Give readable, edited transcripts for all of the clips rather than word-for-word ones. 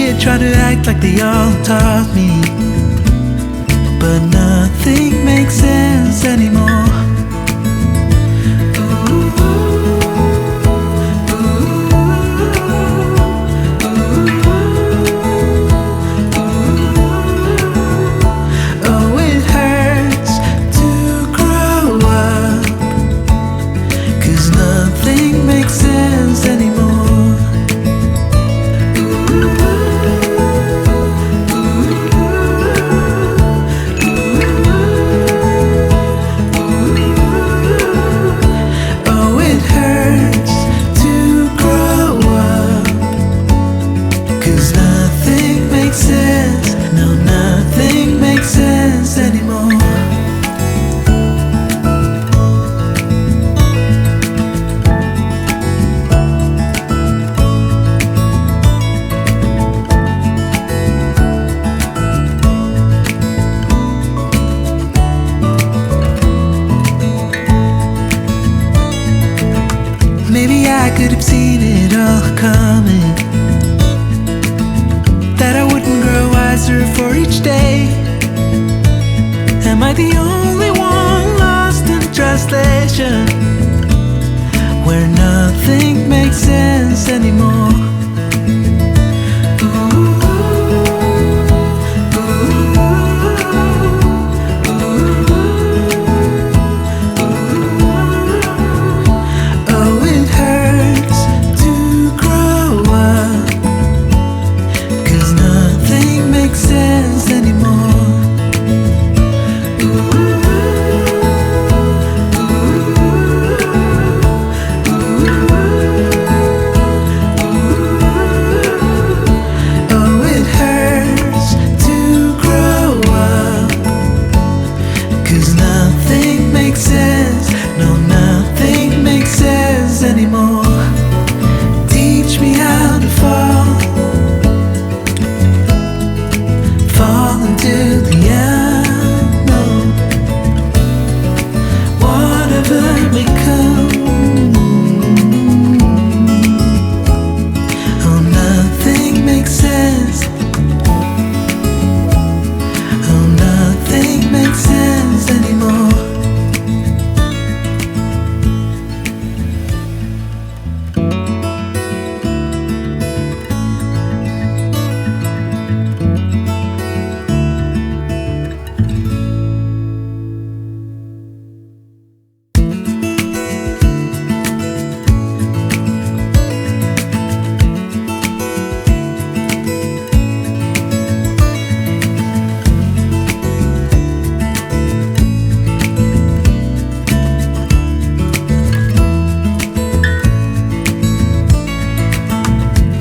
kid trying to act like they all taught me, but nothing makes sense anymore. I could have seen it all coming, that I wouldn't grow wiser for each day. Am I the only one lost in translation, where nothing makes sense anymore?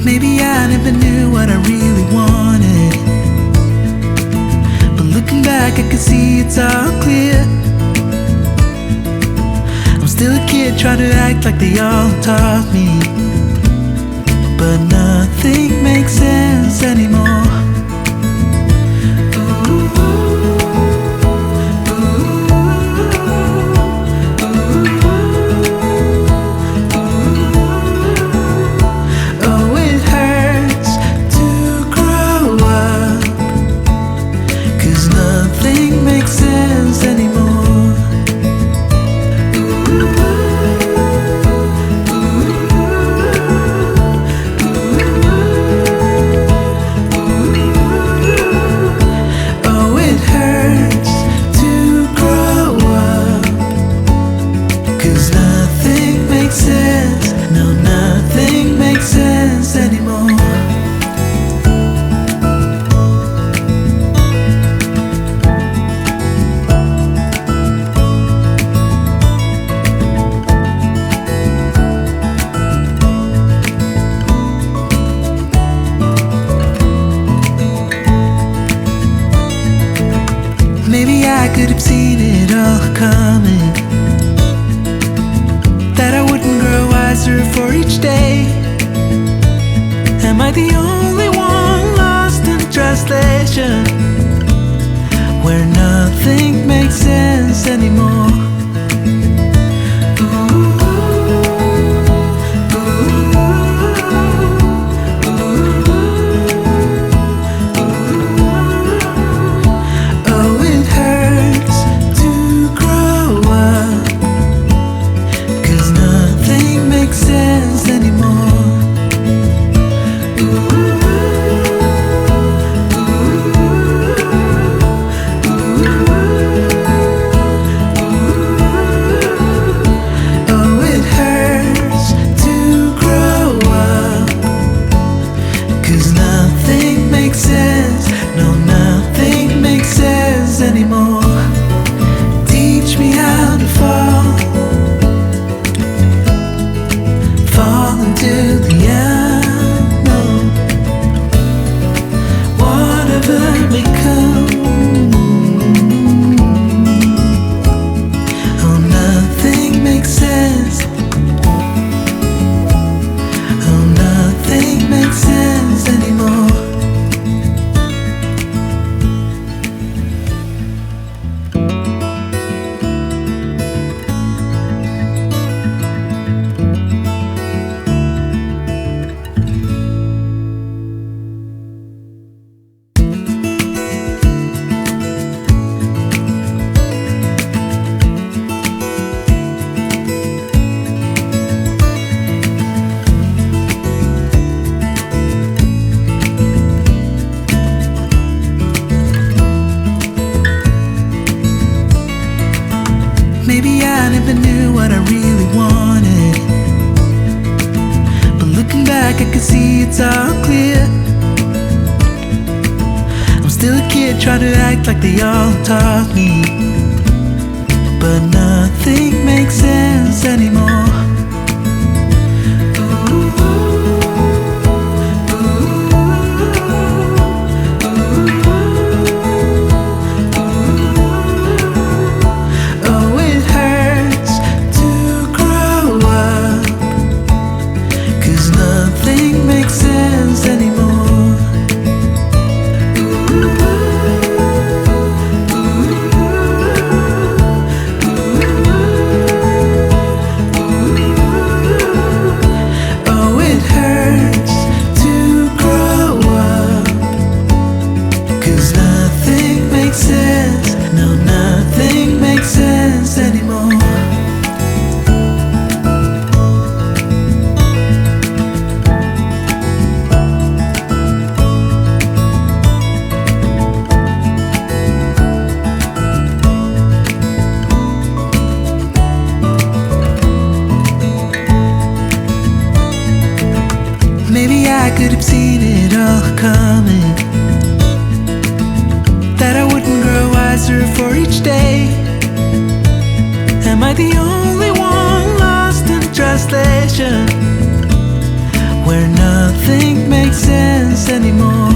Maybe I never knew what I really wanted, but looking back I can see it's all clear. I'm still a kid trying to act like they all taught me, but nothing makes sense anymore. Maybe I could have seen it all coming, that I wouldn't grow wiser for each day. Am I the only one lost in translation, where nothing makes sense anymore? makes sense. No, nothing makes sense anymore. Teach me how to fall into the unknown. Whatever may come. Oh, nothing makes sense. Oh, nothing makes sense anymore. Maybe I never knew what I really wanted, but looking back I can see it's all clear. I'm still a kid trying to act like they all taught me, but nothing makes sense anymore. Maybe I could have seen it all coming, that I wouldn't grow wiser for each day. Am I the only one lost in translation, where nothing makes sense anymore?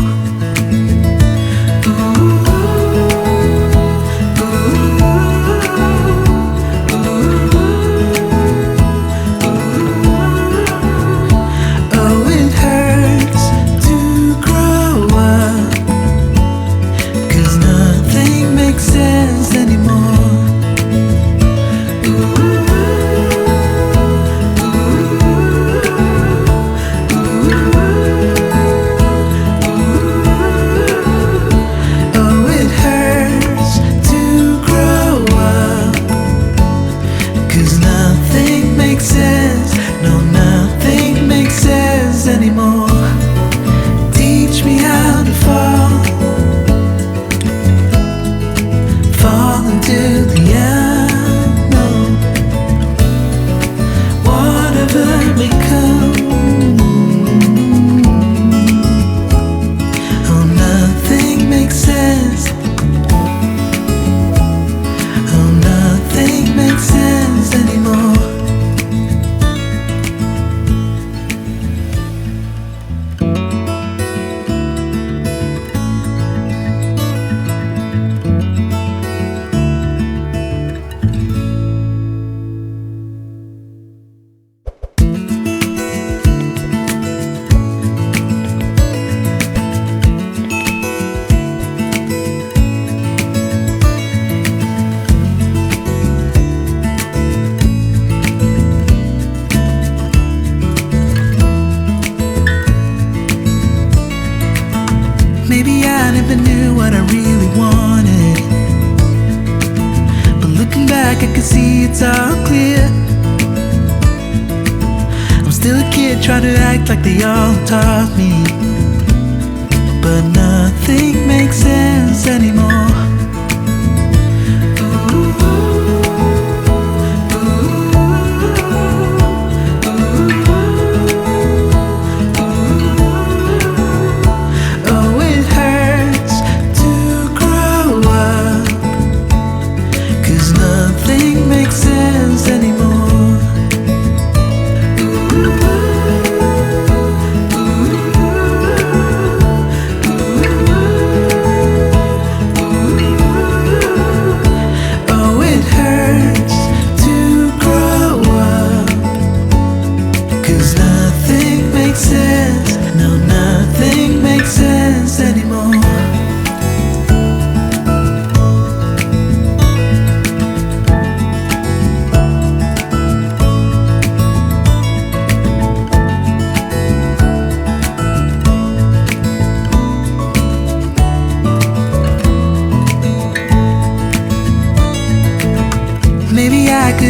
Maybe I never knew what I really wanted, but looking back I can see it's all clear. I'm still a kid trying to act like they all taught me, but nothing makes sense anymore. Oh, it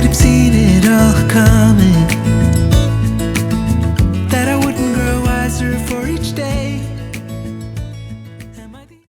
could have seen it all coming.